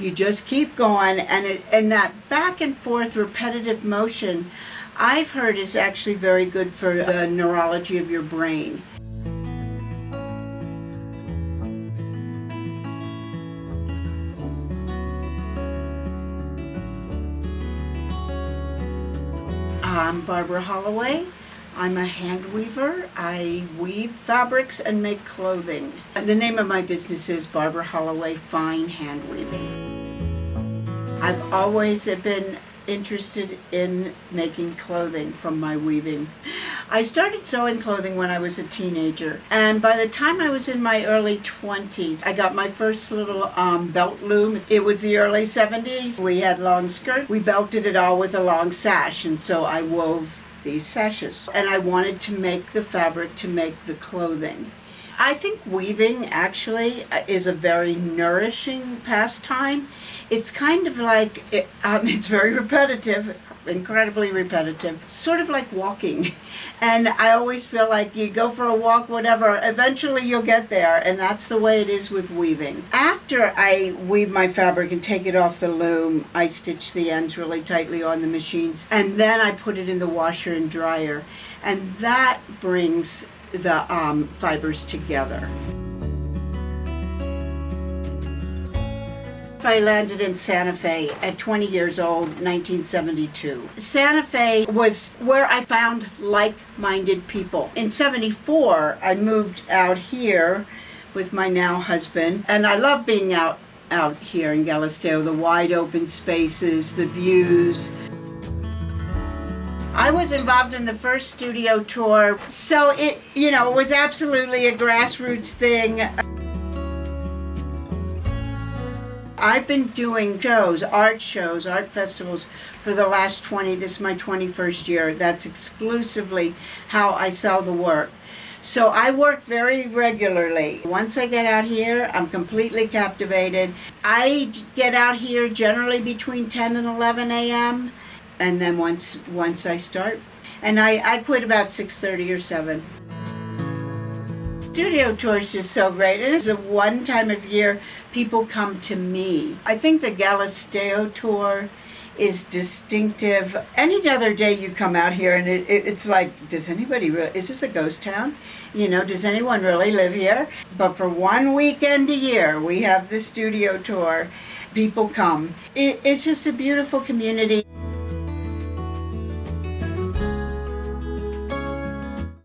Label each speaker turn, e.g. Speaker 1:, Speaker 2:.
Speaker 1: You just keep going, and that back and forth repetitive motion, I've heard, is actually very good for the neurology of your brain. I'm Barbara Holloway. I'm a hand weaver. I weave fabrics and make clothing. And the name of my business is Barbara Holloway Fine Hand Weaving. I've always been interested in making clothing from my weaving. I started sewing clothing when I was a teenager, and by the time I was in my early 20s, I got my first little belt loom. It was the early 70s. We had long skirts. We belted it all with a long sash, and so I wove these sashes, and I wanted to make the fabric to make the clothing. I think weaving actually is a very nourishing pastime. It's kind of like, it's very repetitive, incredibly repetitive. It's sort of like walking. And I always feel like you go for a walk, whatever, eventually you'll get there. And that's the way it is with weaving. After I weave my fabric and take it off the loom, I stitch the ends really tightly on the machines. And then I put it in the washer and dryer. And that brings the fibers together. I landed in Santa Fe at 20 years old, 1972. Santa Fe was where I found like-minded people. In 74, I moved out here with my now husband, and I love being out here in Galisteo, the wide open spaces, the views. I was involved in the first studio tour, so it was absolutely a grassroots thing. I've been doing art festivals for the last 20, this is my 21st year. That's exclusively how I sell the work. So I work very regularly. Once I get out here, I'm completely captivated. I get out here generally between 10 and 11 a.m. And then once I start, and I quit about 6:30 or 7. Studio tour is just so great. It is a one time of year people come to me. I think the Galisteo tour is distinctive. Any other day you come out here and it's like, does anybody really, is this a ghost town? Does anyone really live here? But for one weekend a year, we have the studio tour. People come. It's just a beautiful community.